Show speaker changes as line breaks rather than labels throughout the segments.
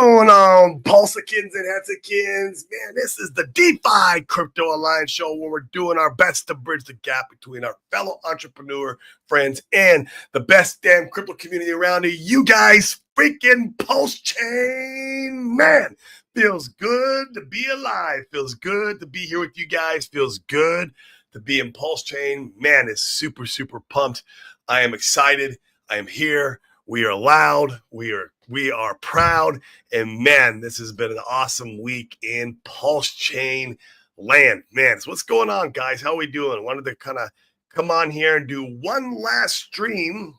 going on, Pulsicans and Hexicans? Man, this is the DeFi Crypto Alliance show where we're doing our best to bridge the gap between our fellow entrepreneur friends and the best damn crypto community around here. You guys, freaking Pulse Chain, man, feels good to be alive. Feels good to be here with you guys. Feels good to be in Pulse Chain. Man, it's super, super pumped. I am excited. I am here. We are loud. We are proud. And man, this has been an awesome week in Pulse Chain land. Man, so what's going on, guys? How are we doing? I wanted to kind of come on here and do one last stream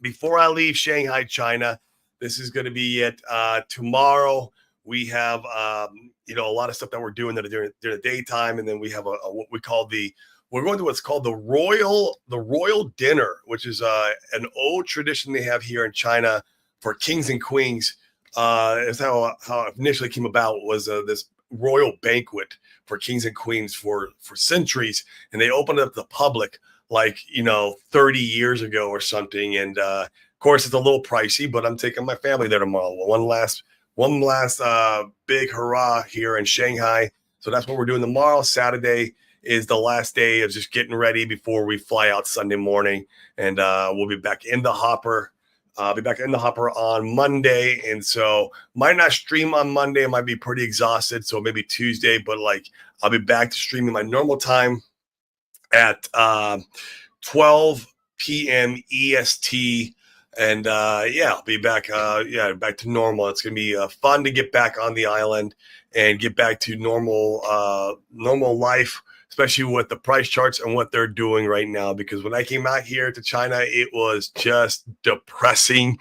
before I leave Shanghai, China. This is going to be it. Tomorrow we have a lot of stuff that we're doing during the daytime, and then we have what we call we're going to what's called the royal dinner, which is an old tradition they have here in China for kings and queens. Is how it initially came about, was this royal banquet for kings and queens for centuries, and they opened it up to the public 30 years ago or something. And of course, it's a little pricey, but I'm taking my family there tomorrow. One last big hurrah here in Shanghai. So that's what we're doing tomorrow. Saturday is the last day of just getting ready before we fly out Sunday morning, and we'll be back in the hopper. I'll be back in the hopper on Monday, and so might not stream on Monday. I might be pretty exhausted, so maybe Tuesday, but I'll be back to streaming my normal time at 12 p.m. EST. And I'll be back back to normal. It's gonna be fun to get back on the island and get back to normal life, especially with the price charts and what they're doing right now. Because when I came out here to China, it was just depressing,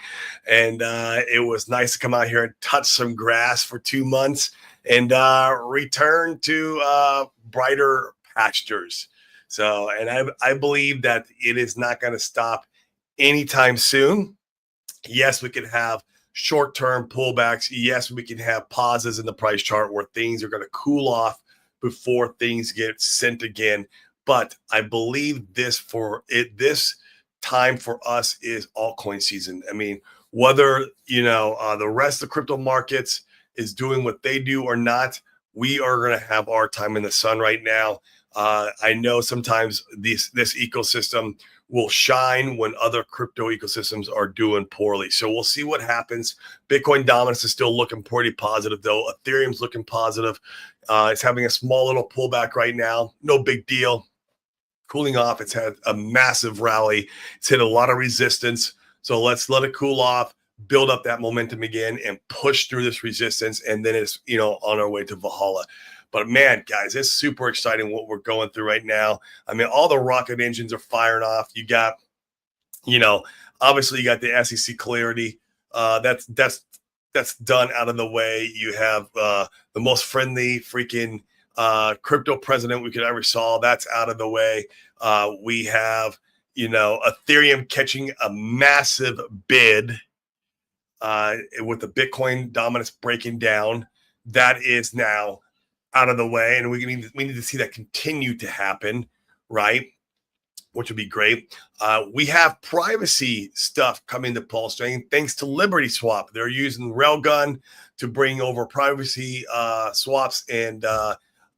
and it was nice to come out here and touch some grass for 2 months and return to brighter pastures. So, and I believe that it is not going to stop anytime soon. Yes, we can have short-term pullbacks. Yes, we can have pauses in the price chart where things are going to cool off before things get sent again. But I believe this time for us is altcoin season. I mean, whether the rest of the crypto markets is doing what they do or not, we are going to have our time in the sun right now. I know sometimes this ecosystem will shine when other crypto ecosystems are doing poorly. So we'll see what happens. Bitcoin dominance is still looking pretty positive, though. Ethereum's looking positive. It's having a small little pullback right now. No big deal. Cooling off. It's had a massive rally. It's hit a lot of resistance. So let's let it cool off, build up that momentum again, and push through this resistance. And then it's, on our way to Valhalla. But man, guys, it's super exciting what we're going through right now. I mean, all the rocket engines are firing off. You got, obviously you got the SEC clarity. That's done out of the way. You have the most friendly freaking crypto president we could ever saw. That's out of the way. We have, Ethereum catching a massive bid with the Bitcoin dominance breaking down. That is now out of the way, and we need to see that continue to happen, right? Which would be great. We have privacy stuff coming to Pulse Chain thanks to Liberty Swap. They're using Railgun to bring over privacy swaps and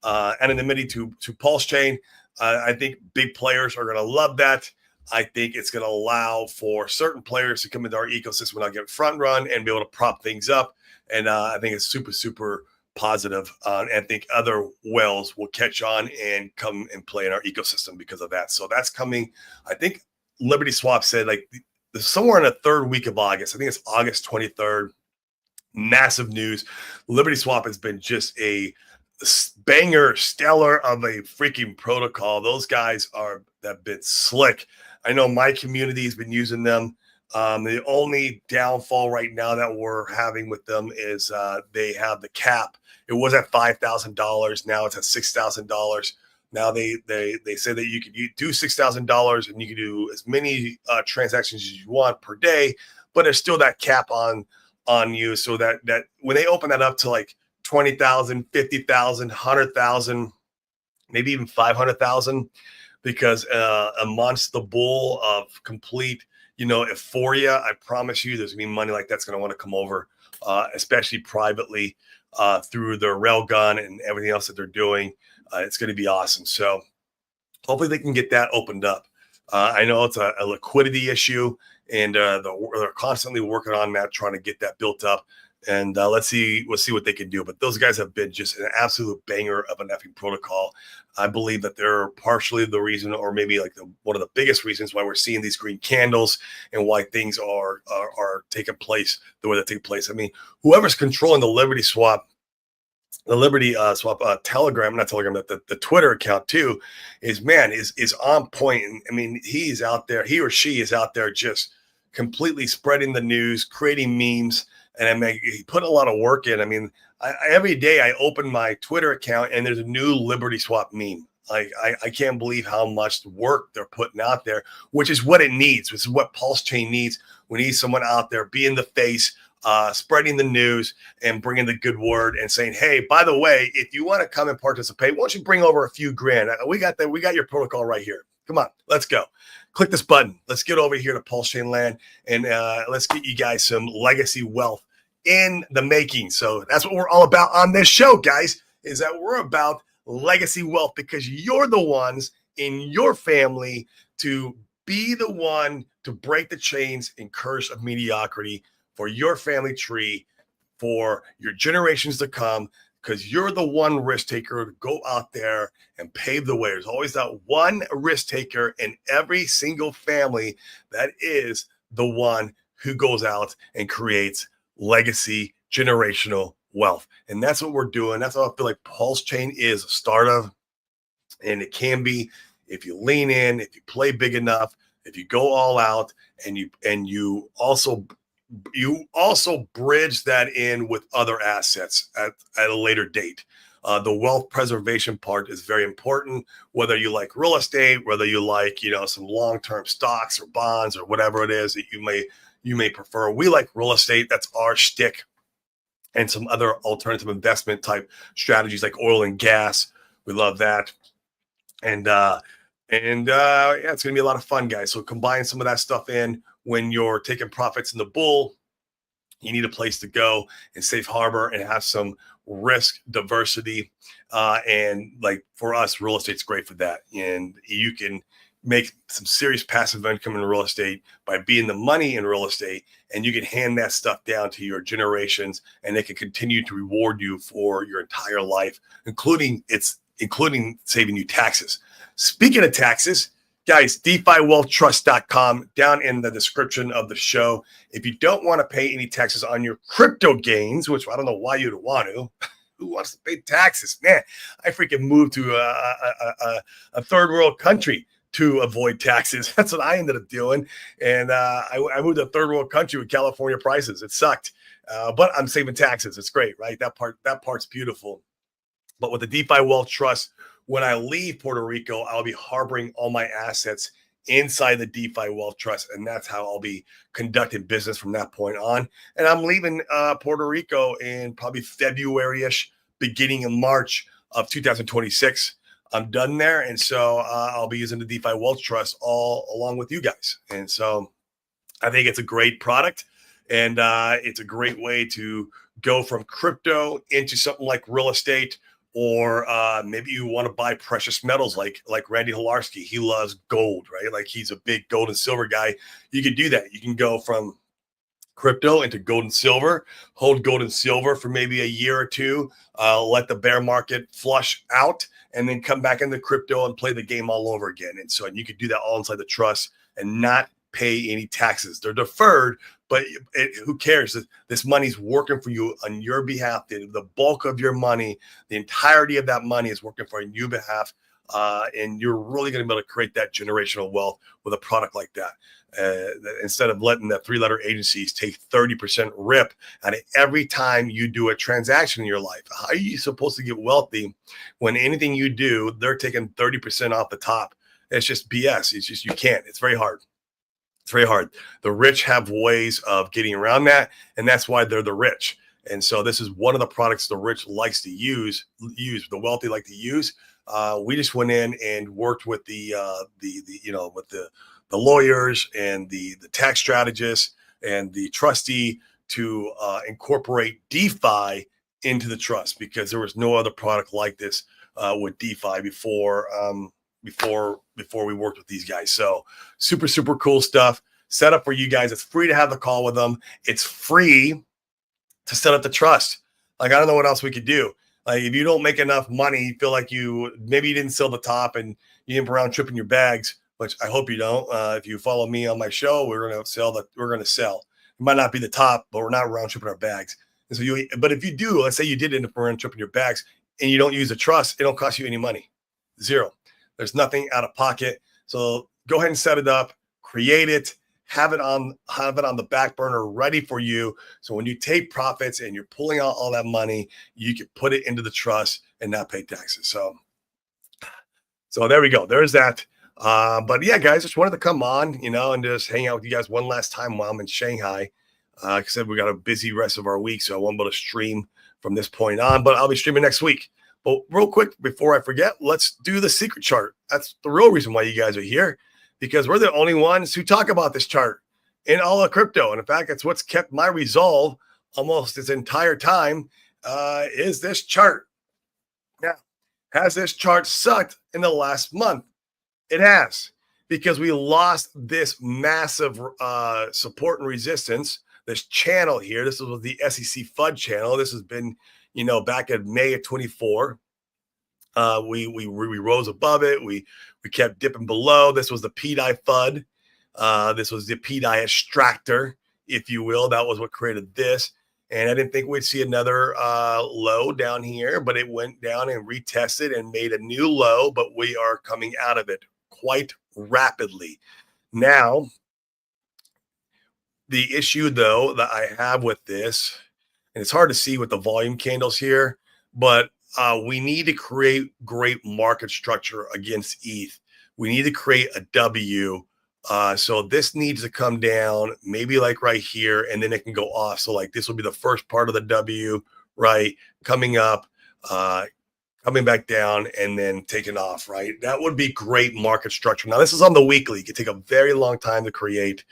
anonymity to Pulse Chain. I think big players are going to love that. I think it's going to allow for certain players to come into our ecosystem and not get front run and be able to prop things up. And I think it's super, super positive. And I think other whales will catch on and come and play in our ecosystem because of that. So that's coming. I think Liberty Swap said somewhere in the third week of August. I think it's August 23rd. Massive news. Liberty Swap has been just a banger, stellar of a freaking protocol. Those guys have been slick. I know my community has been using them. The only downfall right now that we're having with them is they have the cap. It was at $5,000. Now it's at $6,000. Now they say that you can do $6,000 and you can do as many transactions as you want per day, but there's still that cap on you. So that when they open that up to 20,000, 50,000, 100,000, maybe even 500,000, because amongst the bull of complete euphoria, I promise you there's gonna be money like that's gonna want to come over especially privately through their railgun and everything else that they're doing. It's going to be awesome. So hopefully they can get that opened up. I know it's a liquidity issue, and they're constantly working on that, trying to get that built up. And we'll see what they can do. But those guys have been just an absolute banger of an effing protocol. I believe that they're partially the reason, or maybe like one of the biggest reasons why we're seeing these green candles and why things are taking place the way they take place. I mean, whoever's controlling the Liberty Swap Telegram, not Telegram, but the Twitter account too, is on point. And I mean, he or she is out there just completely spreading the news, creating memes, and I mean, he put a lot of work in. I mean, every day I open my Twitter account and there's a new Liberty Swap meme. Like I can't believe how much work they're putting out there, which is what it needs. Which is what Pulse Chain needs. We need someone out there being the face, spreading the news and bringing the good word and saying, hey, by the way, if you want to come and participate, why don't you bring over a few grand? We got your protocol right here. Come on, let's go. Click this button. Let's get over here to Pulse Chain Land and let's get you guys some legacy wealth in the making. So that's what we're all about on this show, guys, is that we're about legacy wealth, because you're the ones in your family to be the one to break the chains and curse of mediocrity for your family tree, for your generations to come, because you're the one risk taker to go out there and pave the way. There's always that one risk taker in every single family that is the one who goes out and creates legacy generational wealth. And that's what we're doing. That's what I feel like Pulse Chain is a start of. And it can be, if you lean in, if you play big enough, if you go all out, and you also bridge that in with other assets at a later date. The wealth preservation part is very important, whether you like real estate, whether you like, some long-term stocks or bonds or whatever it is that you may prefer. We like real estate. That's our shtick. And some other alternative investment type strategies like oil and gas. We love that. And yeah, it's going to be a lot of fun, guys. So combine some of that stuff in when you're taking profits in the bull. You need a place to go and safe harbor and have some risk diversity. And like for us, real estate's great for that. And you can make some serious passive income in real estate by being the money in real estate, and you can hand that stuff down to your generations, and they can continue to reward you for your entire life, including saving you taxes. Speaking of taxes, guys, DeFiWealthTrust.com, down in the description of the show. If you don't want to pay any taxes on your crypto gains, which I don't know why you'd want to, who wants to pay taxes? Man, I freaking moved to a third world country to avoid taxes. That's what I ended up doing. And I moved to a third world country with California prices. It sucked, but I'm saving taxes. It's great, right? That part's beautiful. But with the DeFi Wealth Trust, when I leave Puerto Rico, I'll be harboring all my assets inside the DeFi Wealth Trust, and that's how I'll be conducting business from that point on. And I'm leaving Puerto Rico in probably February-ish, beginning of March of 2026. I'm done there, and so I'll be using the DeFi Wealth Trust all along with you guys. And so I think it's a great product, and it's a great way to go from crypto into something like real estate, or maybe you want to buy precious metals like Randy Hilarski. He loves gold, right? Like he's a big gold and silver guy. You can do that. You can go from crypto into gold and silver, hold gold and silver for maybe a year or two, let the bear market flush out, and then come back into crypto and play the game all over again. And so you could do that all inside the trust and not pay any taxes. They're deferred, but who cares? This money's working for you on your behalf. The bulk of your money, the entirety of that money is working for your behalf. And you're really going to be able to create that generational wealth with a product like that. Instead of letting the three-letter agencies take 30% rip out of every time you do a transaction in your life. How are you supposed to get wealthy when anything you do, they're taking 30% off the top? It's just BS. It's just, you can't. It's very hard. It's very hard. The rich have ways of getting around that, and that's why they're the rich. And so this is one of the products the rich likes to use, the wealthy like to use. We just went in and worked with the lawyers and the tax strategists and the trustee to incorporate DeFi into the trust, because there was no other product like this with DeFi before we worked with these guys. So super, super cool stuff set up for you guys. It's free to have the call with them. It's free to set up the trust. Like, I don't know what else we could do. Like, if you don't make enough money, you feel like maybe you didn't sell the top and you didn't around tripping your bags, which I hope you don't. If you follow me on my show, we're going to sell. It might not be the top, but we're not round tripping our bags. And so but if you do, let's say you did end up round tripping your bags and you don't use the trust, it don't cost you any money. Zero. There's nothing out of pocket. So go ahead and set it up, create it, have it on the back burner ready for you. So when you take profits and you're pulling out all that money, you can put it into the trust and not pay taxes. So there we go. There's that. But yeah, guys, just wanted to come on, and just hang out with you guys one last time while I'm in Shanghai. Like I said, we got a busy rest of our week, so I won't be able to stream from this point on, but I'll be streaming next week. But real quick, before I forget, let's do the secret chart. That's the real reason why you guys are here, because we're the only ones who talk about this chart in all of crypto. And in fact, it's what's kept my resolve almost this entire time, is this chart. Now, has this chart sucked in the last month? It has, because we lost this massive support and resistance, this channel here. This was the SEC FUD channel. This has been, back in May of 24. We rose above it. We kept dipping below. This was the PDI FUD. This was the PDI extractor, if you will. That was what created this. And I didn't think we'd see another low down here, but it went down and retested and made a new low, but we are coming out of it quite rapidly. Now, the issue, though, that I have with this, and it's hard to see with the volume candles here, but we need to create great market structure against ETH. We need to create a W. So this needs to come down, maybe like right here, and then it can go off. So like this will be the first part of the W, right? Coming up, coming back down, and then taking off, right? That would be great market structure. Now, this is on the weekly. It could take a very long time to create.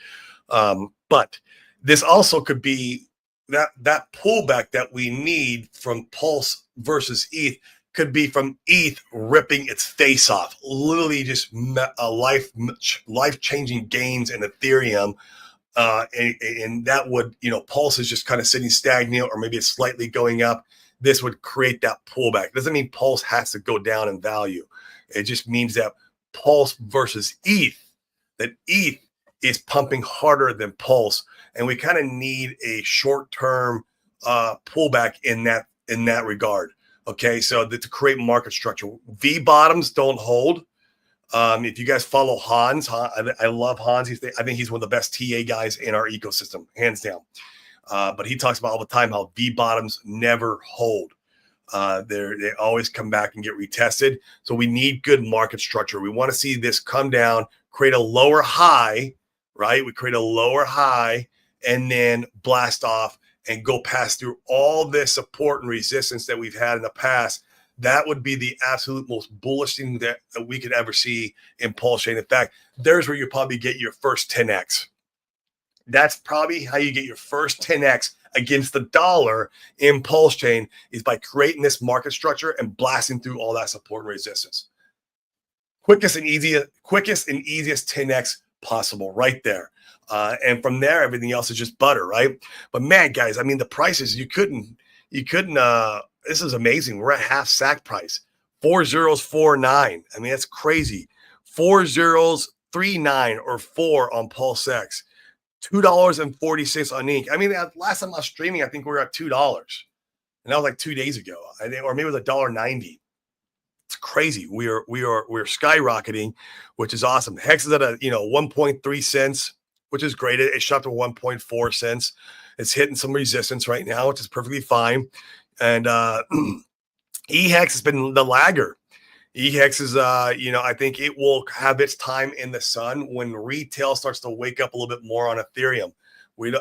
But this also could be that pullback that we need from Pulse versus ETH could be from ETH ripping its face off, literally just life-changing gains in Ethereum. And that would, Pulse is just kind of sitting stagnant, or maybe it's slightly going up. This would create that pullback. It doesn't mean Pulse has to go down in value. It just means that Pulse versus ETH, that ETH is pumping harder than Pulse, and we kind of need a short-term pullback in that regard. Okay, so to create market structure, V bottoms don't hold. If you guys follow Hans, I love Hans. I think he's one of the best TA guys in our ecosystem, hands down. But he talks about all the time how V bottoms never hold. They always come back and get retested. So we need good market structure. We want to see this come down, create a lower high, right? We create a lower high and then blast off and go pass through all this support and resistance that we've had in the past. That would be the absolute most bullish thing that we could ever see in Pulse Chain. In fact, there's where you probably get your first 10x. That's probably how you get your first 10x against the dollar in Pulse Chain, is by creating this market structure and blasting through all that support and resistance. Quickest and easiest 10x possible right there. And from there, everything else is just butter, right? But man, guys, I mean, the prices, you couldn't, this is amazing. We're at half sack price, 4049. I mean, that's crazy. 4039 or 4 on Pulse X, $2.40 on Ink. I mean, last time I was streaming, I think we were at $2, and that was like 2 days ago. I think, or maybe it was $1.90. It's crazy. We're skyrocketing, which is awesome. Hex is at 1.3 cents, which is great. It shot to 1.4 cents. It's hitting some resistance right now, which is perfectly fine. And EHEX has been the lagger. EHEX is, I think it will have its time in the sun when retail starts to wake up a little bit more on Ethereum.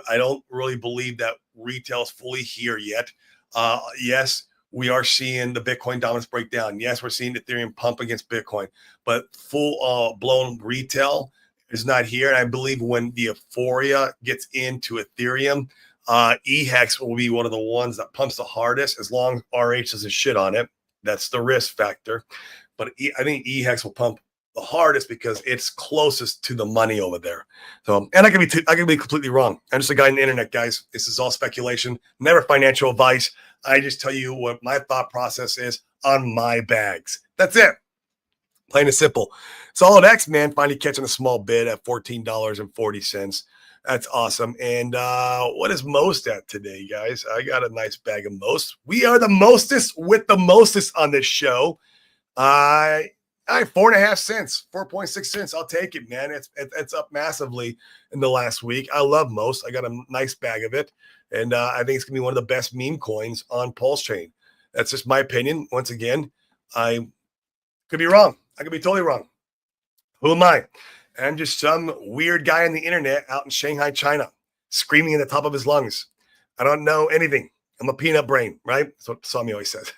I don't really believe that retail is fully here yet. Yes, we are seeing the Bitcoin dominance break down. Yes, we're seeing Ethereum pump against Bitcoin, but full blown retail is not here. And I believe when the euphoria gets into Ethereum, EHEX will be one of the ones that pumps the hardest as long as RH doesn't shit on it. That's the risk factor. But I think EHEX will pump the hardest because it's closest to the money over there. So, and I can be completely wrong. I'm just a guy on the internet, guys. This is all speculation, never financial advice. I just tell you what my thought process is on my bags. That's it. Plain and simple. Solid X, man, finally catching a small bid at $14.40. That's awesome. And what is most at today, guys? I got a nice bag of most. We are the mostest with the mostest on this show. I 4.5 cents, 4.6 cents. I'll take it, man. It's up massively in the last week. I love most. I got a nice bag of it. And I think it's going to be one of the best meme coins on Pulse Chain. That's just my opinion. Once again, I could be wrong. I could be totally wrong. Who am I? I'm just some weird guy on the internet out in Shanghai, China, screaming at the top of his lungs. I don't know anything. I'm a peanut brain, right? That's what Sammy always says.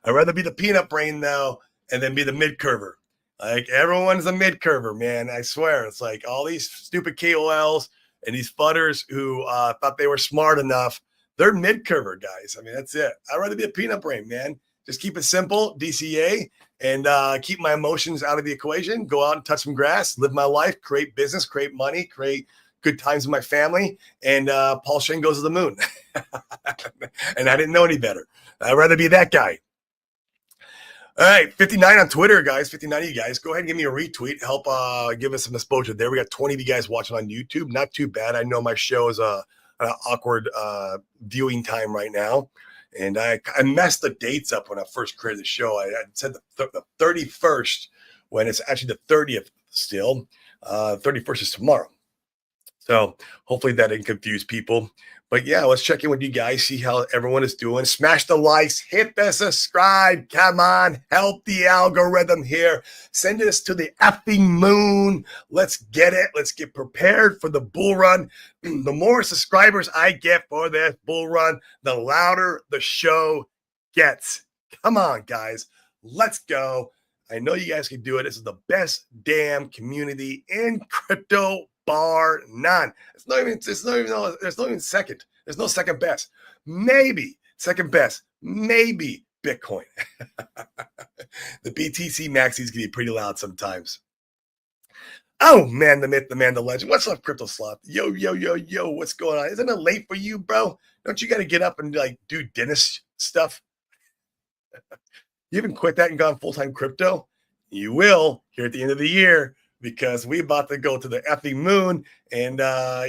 I'd rather be the peanut brain, though, and then be the mid-curver. Like, everyone's a mid-curver, man. I swear. It's like all these stupid KOLs and these fudders who thought they were smart enough, they're mid-curver guys. I mean, that's it. I'd rather be a peanut brain, man. Just keep it simple, DCA, and keep my emotions out of the equation. Go out and touch some grass, live my life, create business, create money, create good times with my family, and Paul Shane goes to the moon. And I didn't know any better. I'd rather be that guy. All right, 59 on Twitter, guys. 59 of you guys. Go ahead and give me a retweet. Help give us some exposure there. We got 20 of you guys watching on YouTube. Not too bad. I know my show is an awkward viewing time right now. And I messed the dates up when I first created the show. I said the 31st when it's actually the 30th still. 31st is tomorrow. So hopefully that didn't confuse people. But yeah, let's check in with you guys, see how everyone is doing. Smash the likes, hit the subscribe. Come on, help the algorithm here. Send us to the effing moon. Let's get it. Let's get prepared for the bull run. The more subscribers I get for this bull run, the louder the show gets. Come on, guys. Let's go. I know you guys can do it. This is the best damn community in crypto, bar none. There's no even second. There's no second best. Maybe second best. Maybe Bitcoin. The BTC maxis can be pretty loud sometimes. Oh man, the myth, the man, the legend. What's up, Crypto Sloth? Yo, what's going on? Isn't it late for you, bro? Don't you got to get up and like do dentist stuff? You haven't quit that and gone full-time crypto? You will here at the end of the year, because we about to go to the effing moon, and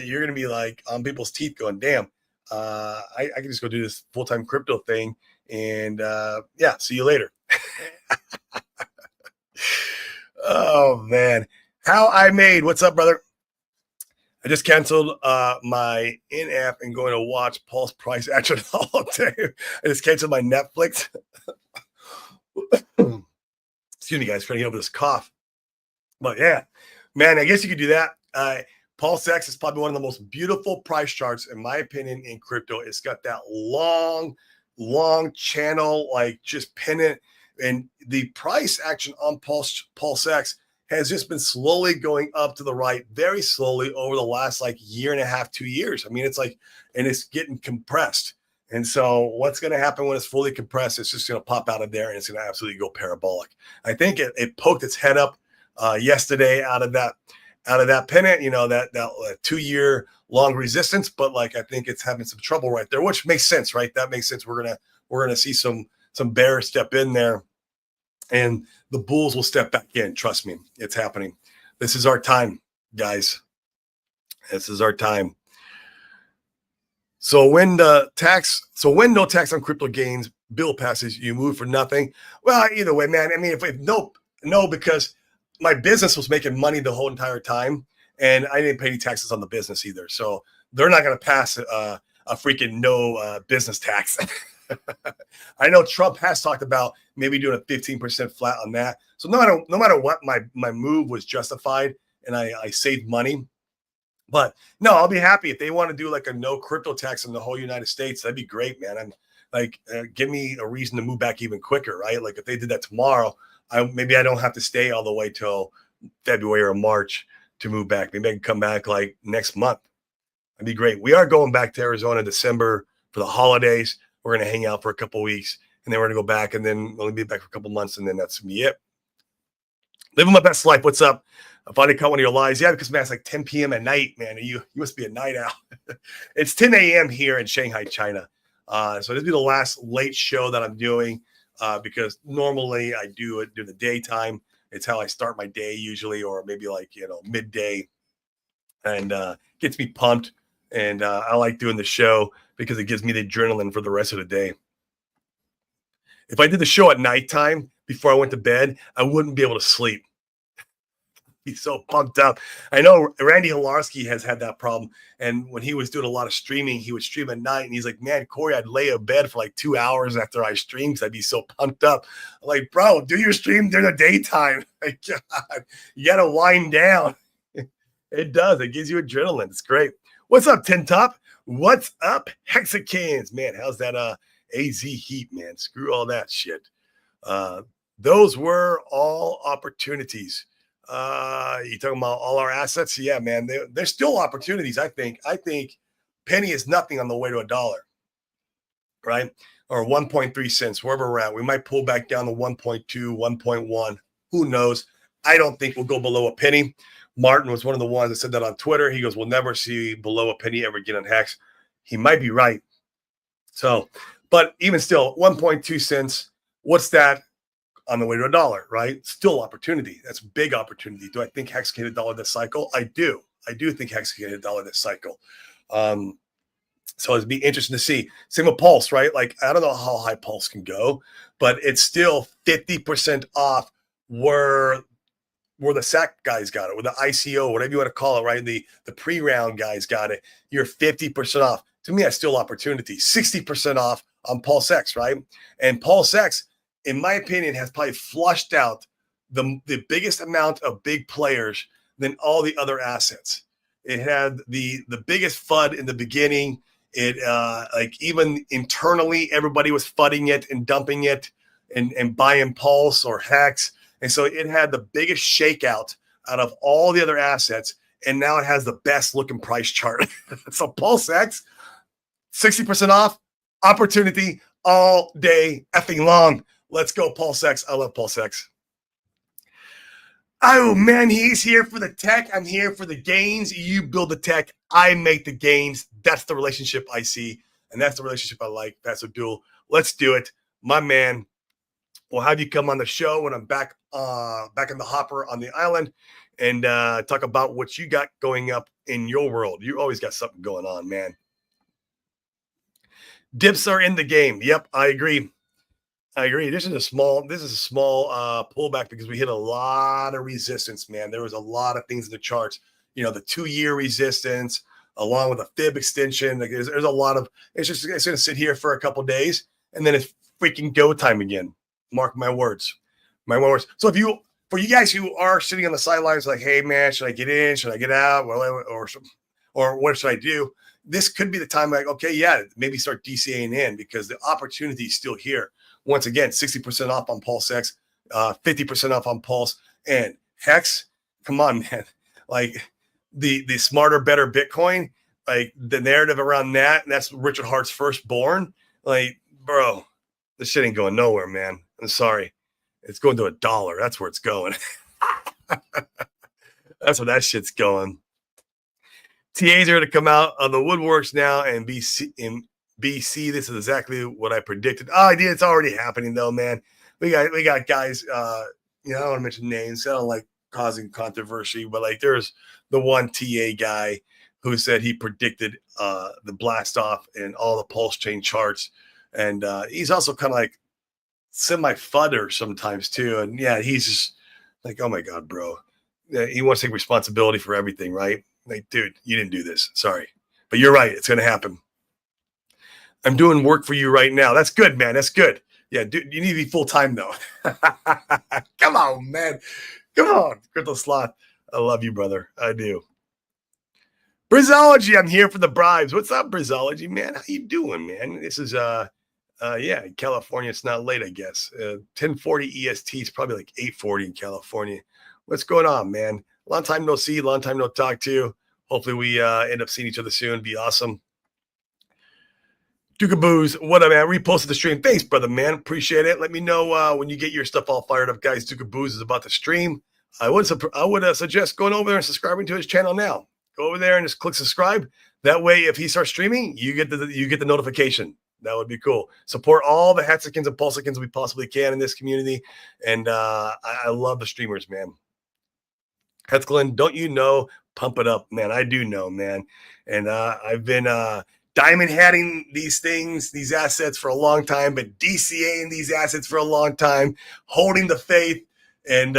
you're going to be like on people's teeth going, damn, I can just go do this full-time crypto thing. And yeah, see you later. Oh, man. How I made. What's up, brother? I just canceled my in-app and going to watch Pulse Price action all day. I just canceled my Netflix. Excuse me, guys, trying to get over this cough. But yeah, man, I guess you could do that. Pulse X is probably one of the most beautiful price charts, in my opinion, in crypto. It's got that long channel, like just pennant. And the price action on Pulse X has just been slowly going up to the right, very slowly over the last like year and a half, 2 years. I mean, it's like, and it's getting compressed. And so what's going to happen when it's fully compressed? It's just going to pop out of there and it's going to absolutely go parabolic. I think it poked its head up yesterday out of that pennant, you know, that 2 year long resistance. But like, I think it's having some trouble right there, which makes sense, right? That makes sense. We're going to see some bears step in there and the bulls will step back in. Trust me, it's happening. This is our time, guys. This is our time. So when no tax on crypto gains bill passes, you move for nothing. Well, either way, man. I mean, if no, because my business was making money the whole entire time, and I didn't pay any taxes on the business either. So they're not going to pass a freaking no business tax. I know Trump has talked about maybe doing a 15% flat on that. So no matter what, my move was justified, and I saved money. But no, I'll be happy if they want to do like a no crypto tax in the whole United States. That'd be great, man. I'm like, give me a reason to move back even quicker, right? Like if they did that tomorrow, maybe I don't have to stay all the way till February or March to move back. Maybe I can come back like next month. That'd be great. We are going back to Arizona in December for the holidays. We're going to hang out for a couple weeks, and then we're going to go back, and then we'll be back for a couple months, and then that's going to be it. Living my best life. What's up? I finally caught one of your lives. Yeah, because, man, it's like 10 p.m. at night, man. You must be a night owl. It's 10 a.m. here in Shanghai, China. So this will be the last late show that I'm doing because normally I do it during the daytime. It's how I start my day usually, or maybe like, midday, and gets me pumped. And I like doing the show because it gives me the adrenaline for the rest of the day. If I did the show at nighttime before I went to bed, I wouldn't be able to sleep. He's so pumped up. I know Randy Hilarski has had that problem. And when he was doing a lot of streaming, he would stream at night. And he's like, man, Corey, I'd lay in bed for like 2 hours after I stream because I'd be so pumped up. I'm like, bro, do your stream during the daytime. Like, God, you got to wind down. It does. It gives you adrenaline. It's great. What's up, Tin Top? What's up, Hexicans? Man, how's that AZ heat, man? Screw all that shit. Those were all opportunities. You talking about all our assets? Yeah, man. There's still opportunities, I think. I think penny is nothing on the way to $1, right? Or 1.3 cents, wherever we're at. We might pull back down to 1.2, 1.1. Who knows? I don't think we'll go below a penny. Martin was one of the ones that said that on Twitter. He goes, we'll never see below a penny ever again on Hex. He might be right. So, but even still, 1.2 cents, what's that on the way to $1, right? Still opportunity. That's big opportunity. Do I think Hex can hit $1 this cycle? I do. I do think Hex can hit $1 this cycle. So it'd be interesting to see. Same with Pulse, right? Like, I don't know how high Pulse can go, but it's still 50% off where the SAC guys got it, where the ICO, whatever you want to call it, right? The pre-round guys got it. You're 50% off. To me, that's still opportunity. 60% off on Pulse X, right? And Pulse X, in my opinion, has probably flushed out the biggest amount of big players than all the other assets. It had the biggest FUD in the beginning. It like even internally, everybody was fudding it and dumping it and buying Pulse or Hex. And so it had the biggest shakeout out of all the other assets. And now it has the best looking price chart. So Pulse X, 60% off, opportunity all day effing long. Let's go, Pulse X. I love Pulse X. Oh, man, he's here for the tech. I'm here for the gains. You build the tech. I make the gains. That's the relationship I see, and that's the relationship I like. That's Abdul. Let's do it. My man, we'll have you come on the show when I'm back in the hopper on the island and talk about what you got going up in your world. You always got something going on, man. Dips are in the game. Yep, I agree. This is a small pullback because we hit a lot of resistance, man. There was a lot of things in the charts. The 2-year resistance along with a fib extension. Like there's a lot of it's going to sit here for a couple days and then it's freaking go time again. Mark my words. So for you guys who are sitting on the sidelines, like, hey man, should I get in? Should I get out? Or what should I do? This could be the time, like, okay, yeah, maybe start DCAing in because the opportunity is still here. Once again, 60% off on Pulse X, 50% off on Pulse and Hex. Come on, man. Like the smarter, better Bitcoin, like the narrative around that's Richard Hart's firstborn. Like, bro, this shit ain't going nowhere, man. I'm sorry. It's going to $1. That's where it's going. That's where that shit's going. TAs are going to come out of the woodworks now and BC. This is exactly what I predicted. Oh, it's already happening though, man. We got guys. I don't want to mention names. I don't like causing controversy, but like there's the one TA guy who said he predicted the blast off in all the pulse chain charts, and he's also kind of like semi-fudder sometimes too. And yeah, he's just like, oh my god, bro. He wants to take responsibility for everything, right? Like, dude, you didn't do this. Sorry, but you're right. It's going to happen. I'm doing work for you right now. That's good, man. That's good. Yeah, dude, you need to be full-time, though. Come on, man. Come on, Crystal Sloth. I love you, brother. I do. Brizology, I'm here for the bribes. What's up, Brizology, man? How you doing, man? This is, in California, it's not late, I guess. 10:40 EST is probably like 8:40 in California. What's going on, man? Long time no see, long time no talk to. Hopefully we end up seeing each other soon. Be awesome. Duke of Booze, what up, man? Reposted the stream. Thanks, brother, man. Appreciate it. Let me know when you get your stuff all fired up, guys. Duke of Booze is about to stream. I would suggest going over there and subscribing to his channel now. Go over there and just click subscribe. That way, if he starts streaming, you get the notification. That would be cool. Support all the Hatsikins and Pulsikins we possibly can in this community. And I love the streamers, man. Hetzklin, don't you know? Pump it up, man. I do know, man. And I've been diamond hatting these things, these assets for a long time, but DCAing these assets for a long time, holding the faith and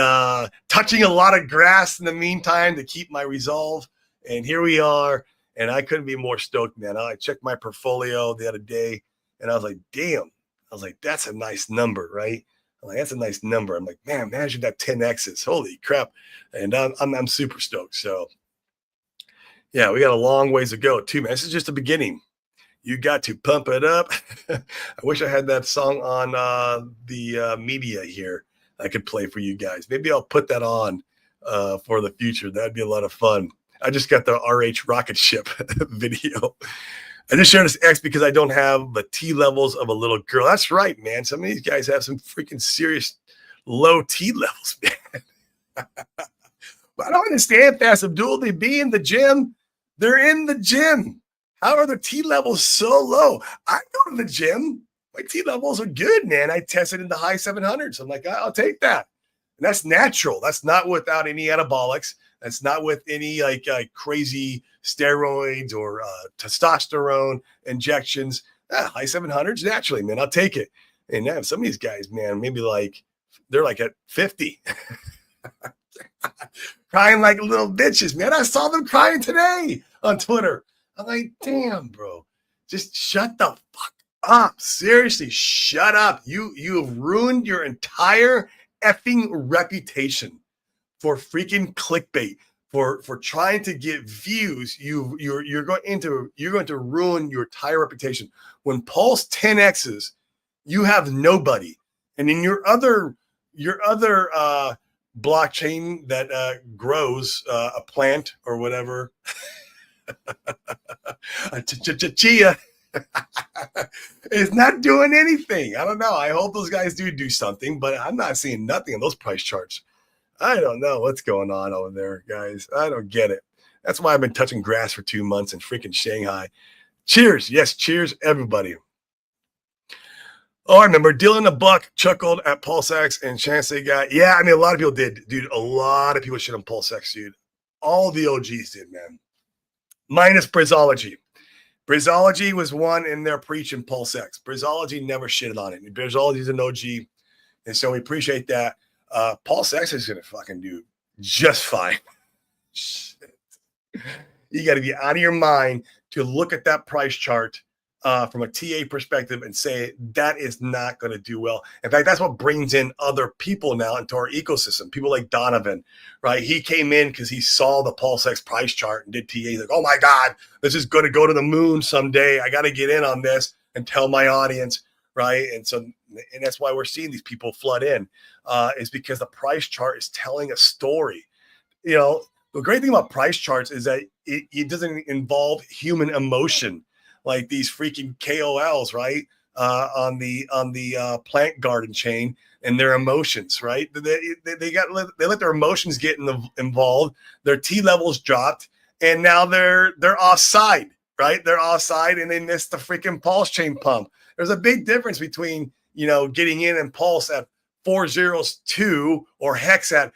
touching a lot of grass in the meantime to keep my resolve. And here we are. And I couldn't be more stoked, man. I checked my portfolio the other day and I was like, damn. I was like, that's a nice number, right? I'm like, that's a nice number. I'm like, man, imagine that 10Xs. Holy crap. And I'm super stoked. So yeah, we got a long ways to go too, man. This is just the beginning. You got to pump it up. I wish I had that song on the media here I could play for you guys. Maybe I'll put that on for the future. That'd be a lot of fun. I just got the RH rocket ship video. I just shared this X because I don't have the T levels of a little girl. That's right, man. Some of these guys have some freaking serious low T levels, man. But I don't understand, Fast Abdul. They be in the gym. They're in the gym. How are their T levels so low? I go to the gym. My T levels are good, man. I tested in the high 700s. I'm like, I'll take that. And that's natural. That's not without any anabolics. That's not with any like crazy steroids or testosterone injections. High 700s, naturally, man. I'll take it. And some of these guys, man, maybe like they're like at 50. Crying like little bitches, man. I saw them crying today on Twitter. I'm like, damn, bro. Just shut the fuck up. Seriously, shut up. You have ruined your entire effing reputation for freaking clickbait, for trying to get views. You're going to ruin your entire reputation. When Pulse 10Xs, you have nobody. And in your other blockchain that grows a plant or whatever, a chia is not doing anything. I don't know. I hope those guys do something, but I'm not seeing nothing in those price charts. I don't know what's going on over there, guys. I don't get it. That's why I've been touching grass for 2 months in freaking Shanghai. Cheers. Yes, cheers, everybody. Oh, I remember Dylan the Buck chuckled at PulseX and Chancey got, yeah, I mean, a lot of people did, dude. A lot of people shit on PulseX, dude. All the OGs did, man. Minus Brizology. Brizology was one in their preaching PulseX. Brizology never shitted on it. Brizology is an OG, and so we appreciate that. PulseX is going to fucking do just fine. Shit. You got to be out of your mind to look at that price chart from a TA perspective and say that is not going to do well. In fact, that's what brings in other people now into our ecosystem. People like Donovan, right? He came in because he saw the PulseX price chart and did TA. He's like, oh my God, this is going to go to the moon someday. I got to get in on this and tell my audience, right? And that's why we're seeing these people flood in, is because the price chart is telling a story. You know, the great thing about price charts is that it doesn't involve human emotion. Like these freaking KOLs, right? On the plant garden chain and their emotions, right? They let their emotions get involved. Their T levels dropped, and now they're offside, right? They're offside, and they missed the freaking pulse chain pump. There's a big difference between getting in and pulse at 402 or hex at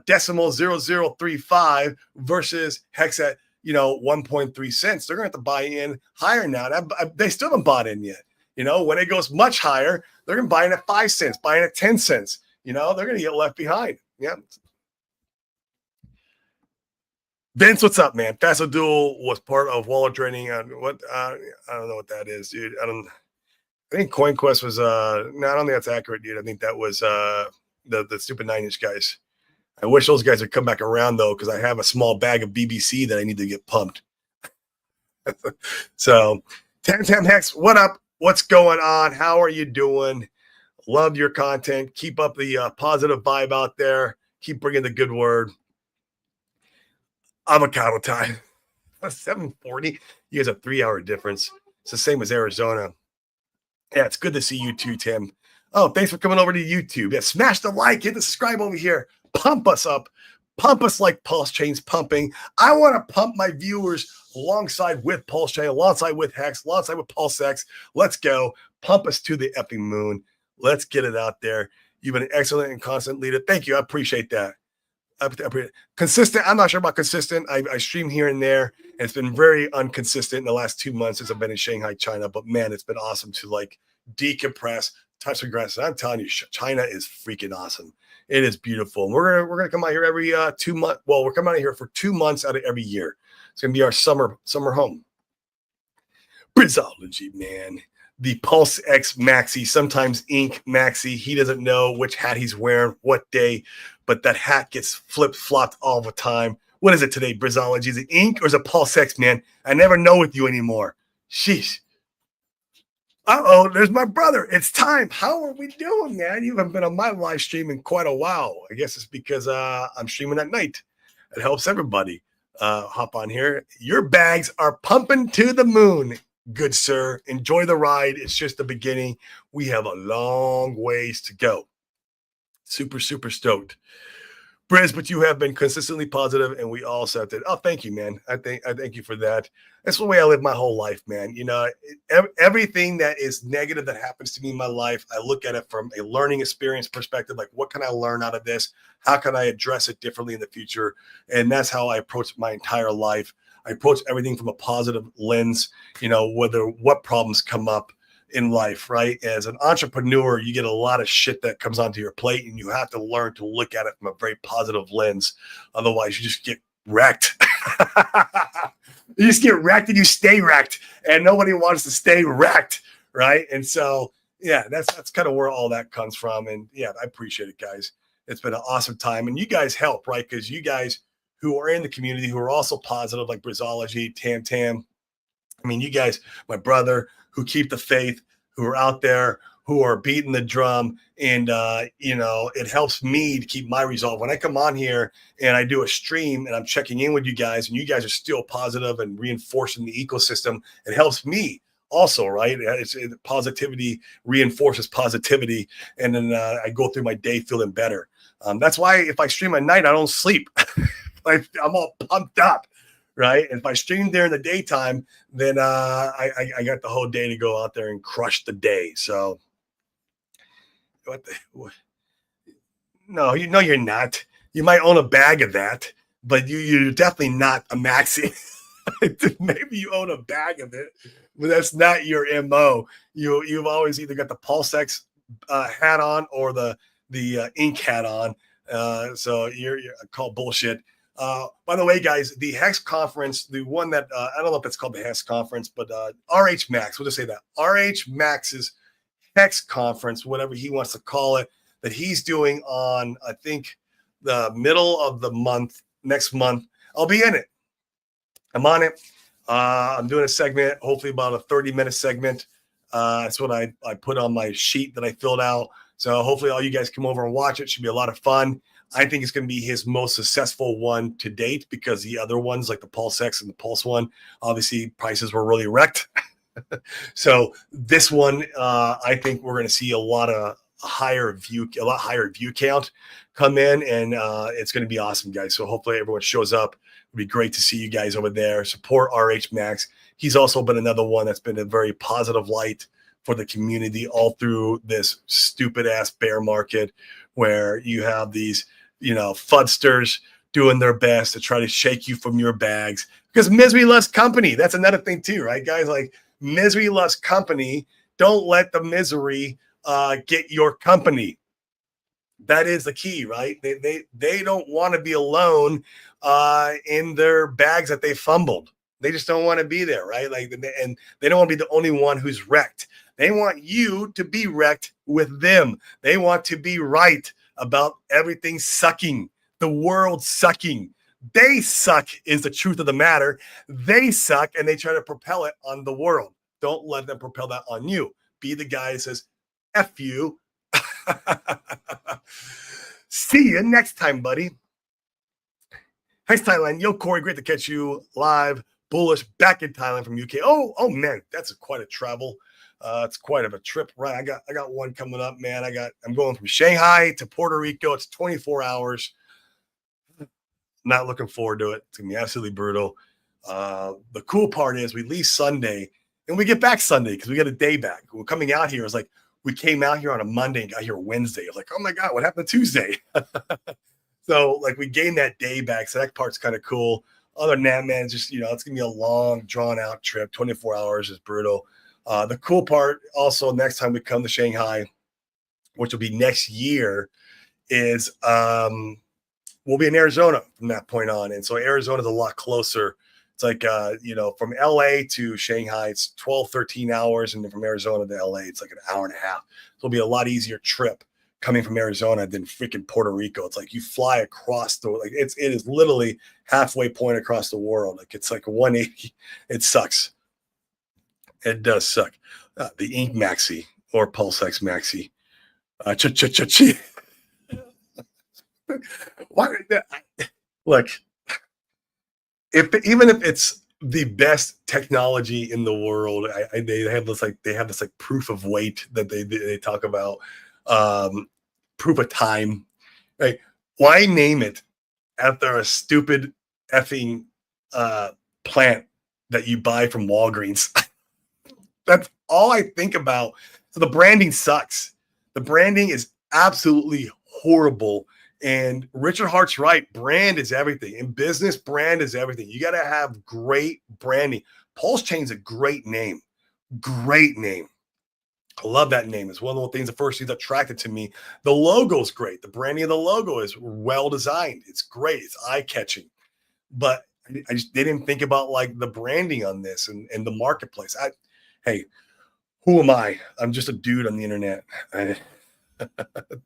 decimal 0035 versus hex at 1.3 cents. They're going to have to buy in higher now. They still haven't bought in yet. When it goes much higher, they're going to buy in at 5 cents, buying at 10 cents. They're going to get left behind. Yeah. Vince, what's up, man? Faso Duel was part of wallet draining. What? I don't know what that is, dude. I think CoinQuest was. No, I don't think that's accurate, dude. I think that was the stupid 9-inch guys. I wish those guys would come back around, though, because I have a small bag of BBC that I need to get pumped. So, Tam Hex, what up? What's going on? How are you doing? Love your content. Keep up the positive vibe out there. Keep bringing the good word. Avocado time. 7:40. You guys have 3 hour difference. It's the same as Arizona. Yeah, it's good to see you too, Tim. Oh, thanks for coming over to YouTube. Yeah, smash the like, hit the subscribe over here. Pump us up. Pump us like Pulse Chain's pumping. I want to pump my viewers alongside with Pulse Chain, alongside with Hex, alongside with Pulse X. Let's go. Pump us to the effing moon. Let's get it out there. You've been an excellent and constant leader. Thank you. I appreciate that. Consistent. I'm not sure about consistent. I stream here and there. And it's been very inconsistent in the last 2 months since I've been in Shanghai, China. But man, it's been awesome to like decompress, touch the grass. And I'm telling you, China is freaking awesome. It is beautiful. And we're gonna come out here every 2 months. Well, we're coming out here for 2 months out of every year. It's gonna be our summer home. Brizology, man. The Pulse X Maxi, sometimes Ink Maxi. He doesn't know which hat he's wearing, what day, but that hat gets flip-flopped all the time. What is it today, Brizology? Is it Ink or is it Pulse X, man? I never know with you anymore. Sheesh. Uh-oh, there's my brother. It's time. How are we doing, man? You haven't been on my live stream in quite a while. I guess it's because I'm streaming at night. It helps everybody hop on here. Your bags are pumping to the moon. Good sir, enjoy the ride. It's just the beginning. We have a long ways to go. Super stoked. Briz, but you have been consistently positive, and we all accept it. Oh, thank you, man. I thank you for that. That's the way I live my whole life, man. You know, everything that is negative that happens to me in my life, I look at it from a learning experience perspective. Like, what can I learn out of this? How can I address it differently in the future? And that's how I approach my entire life. I approach everything from a positive lens, you know, whether what problems come up in life, right? As an entrepreneur, you get a lot of shit that comes onto your plate, and you have to learn to look at it from a very positive lens. Otherwise, you just get wrecked. You just get wrecked and you stay wrecked, and nobody wants to stay wrecked, right? And so, yeah, that's kind of where all that comes from. And yeah, I appreciate it, guys. It's been an awesome time, and you guys help, right? Because you guys who are in the community who are also positive, like Brizology, Tam. I mean, you guys, my brother, who keep the faith, who are out there, who are beating the drum. And, you know, it helps me to keep my resolve. When I come on here and I do a stream and I'm checking in with you guys, and you guys are still positive and reinforcing the ecosystem, it helps me also, right? Positivity reinforces positivity. And then I go through my day feeling better. That's why if I stream at night, I don't sleep. I'm all pumped up. Right. And if I stream during the daytime, then I got the whole day to go out there and crush the day. So what? No, you're not. You might own a bag of that, but you're definitely not a maxi. Maybe you own a bag of it, but that's not your MO. You've always either got the Pulse X hat on or the ink hat on. So you're called bullshit. By the way, guys, the Hex conference, the one that I don't know if it's called the Hex conference, but RH Max, we'll just say that RH Max's Hex conference, whatever he wants to call it, that he's doing on, I think, the middle of the month, next month. I'll be in it. I'm on it. I'm doing a segment, hopefully about a 30-minute segment. That's what I put on my sheet that I filled out. So hopefully all you guys come over and watch it. Should be a lot of fun. I think it's going to be his most successful one to date, because the other ones, like the Pulse X and the Pulse one, obviously prices were really wrecked. So this one, I think we're going to see a lot higher view count come in, and it's going to be awesome, guys. So hopefully everyone shows up. It'd be great to see you guys over there. Support RH Max. He's also been another one that's been a very positive light for the community all through this stupid ass bear market, where you have these, you know, fudsters doing their best to try to shake you from your bags, because misery loves company. That's another thing too, right, guys? Like, misery loves company. Don't let the misery get your company. That is the key, right? They don't want to be alone in their bags that they fumbled. They just don't want to be there, right? Like, and they don't want to be the only one who's wrecked. They want you to be wrecked with them. They want to be right about everything sucking, the world sucking. They suck is the truth of the matter. They suck, and they try to propel it on the world. Don't let them propel that on you. Be the guy that says, F you. See you next time, buddy. Thanks, Thailand. Yo, Corey, great to catch you live. bullish. Back in Thailand from UK. Oh man, that's quite a travel. It's quite of a trip, right? I got one coming up, man. I'm going from Shanghai to Puerto Rico. It's 24 hours. Not looking forward to it. It's gonna be absolutely brutal. The cool part is we leave Sunday and we get back Sunday because we got a day back. We're coming out here. It's like we came out here on a Monday and got here Wednesday. I was like, oh my God, what happened to Tuesday? So like we gained that day back. So that part's kind of cool. Other than that, man, just, it's going to be a long, drawn out trip. 24 hours is brutal. The cool part also next time we come to Shanghai, which will be next year, is we'll be in Arizona from that point on. And so Arizona is a lot closer. It's like, from LA to Shanghai, it's 12, 13 hours. And then from Arizona to LA, it's like an hour and a half. So it'll be a lot easier trip coming from Arizona than freaking Puerto Rico. It's like you fly across it is literally halfway point across the world. Like it's like 180. It sucks. It does suck. The Ink Maxi or Pulse X Maxi. Look, even if it's the best technology in the world, they have this proof of weight that they talk about, proof of time. Right? Why name it after a stupid effing plant that you buy from Walgreens? That's all I think about. So the branding sucks. The branding is absolutely horrible. And Richard Hart's right. Brand is everything. In business, brand is everything. You got to have great branding. Pulse Chain's a great name. Great name. I love that name. It's one of the things, the first thing that attracted to me. The logo's great. The branding of the logo is well designed. It's great. It's eye-catching. But I just didn't think about like the branding on this and the marketplace. Hey, who am I? I'm just a dude on the internet.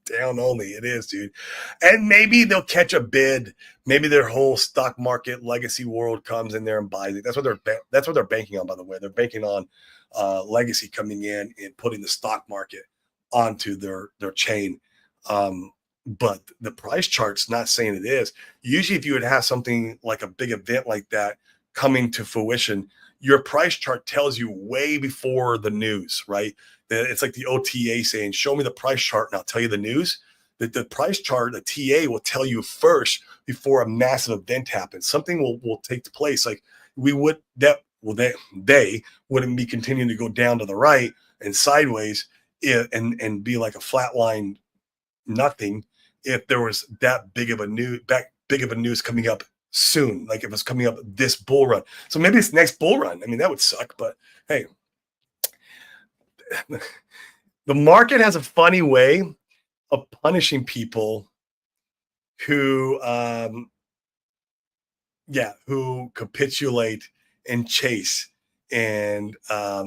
Down only. It is, dude. And maybe they'll catch a bid. Maybe their whole stock market legacy world comes in there and buys it. That's what they're banking on, by the way. They're banking on legacy coming in and putting the stock market onto their chain. But the price chart's not saying it is. Usually if you would have something like a big event like that coming to fruition, your price chart tells you way before the news, right? It's like the OTA saying, show me the price chart and I'll tell you the news. The price chart, the TA will tell you first before a massive event happens. Something will take place. Like they wouldn't be continuing to go down to the right and sideways and be like a flat line nothing if there was that big of a news coming up soon, like if it's coming up this bull run. So maybe it's next bull run. I mean, that would suck, but hey, the market has a funny way of punishing people who capitulate and chase. And I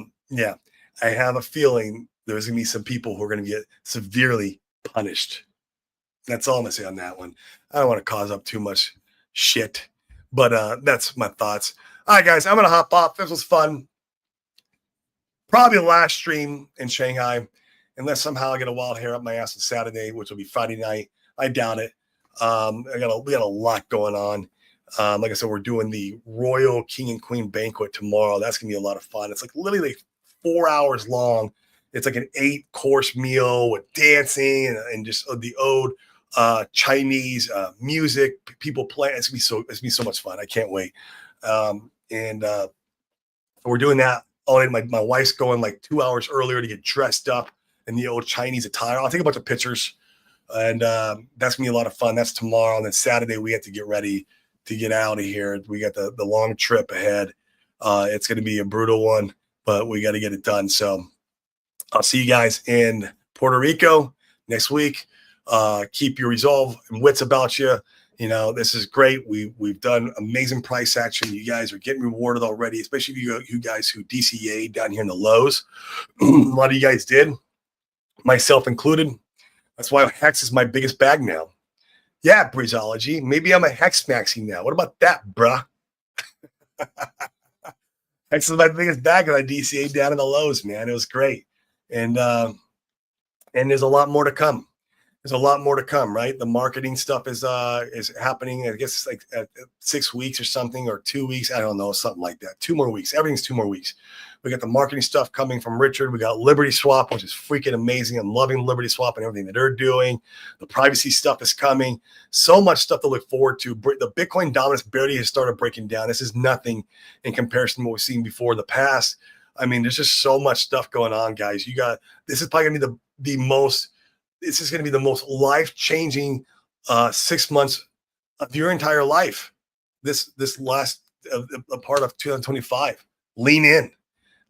have a feeling there's gonna be some people who are gonna get severely punished. That's all I'm gonna say on that one. I don't want to cause up too much shit, but that's my thoughts. All right, guys, I'm gonna hop off. This was fun. Probably the last stream in Shanghai, unless somehow I get a wild hair up my ass on Saturday, which will be Friday night. I doubt it. We got a lot going on. Like I said, we're doing the Royal King and Queen banquet tomorrow. That's gonna be a lot of fun. It's like literally 4 hours long. It's like an 8-course meal with dancing and just the ode Chinese music, people playing. It's gonna be so much fun. I can't wait. We're doing that. Oh, and my wife's going like 2 hours earlier to get dressed up in the old Chinese attire. I'll take a bunch of pictures, and that's gonna be a lot of fun. That's tomorrow, and then Saturday we have to get ready to get out of here. We got the long trip ahead. It's gonna be a brutal one, but we got to get it done. So I'll see you guys in Puerto Rico next week. Keep your resolve and wits about you. This is great. We've done amazing price action. You guys are getting rewarded already, especially you guys who DCA down here in the lows. A lot of you guys did, myself included. That's why Hex is my biggest bag now. Yeah, Breezology. Maybe I'm a Hex maxi now. What about that, bruh? Hex is my biggest bag that I DCA down in the lows, man. It was great. And there's a lot more to come. There's a lot more to come, right? The marketing stuff is happening. I guess like 6 weeks or something, or 2 weeks. I don't know, something like that. 2 more weeks. Everything's 2 more weeks. We got the marketing stuff coming from Richard. We got Liberty Swap, which is freaking amazing. I'm loving Liberty Swap and everything that they're doing. The privacy stuff is coming. So much stuff to look forward to. The Bitcoin dominance barely has started breaking down. This is nothing in comparison to what we've seen before in the past. I mean, there's just so much stuff going on, guys. This is probably gonna be this is going to be the most life-changing 6 months of your entire life. This last part of 2025. Lean in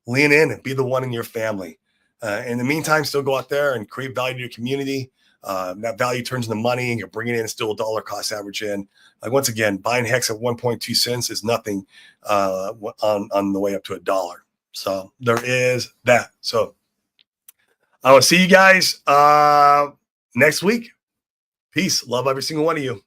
and be the one in your family. In the meantime, still go out there and create value to your community. That value turns into money, and you're bringing in still a dollar cost average in. Like, once again, buying Hex at 1.2 cents is nothing on the way up to $1. So there is that. So I will see you guys next week. Peace. Love every single one of you.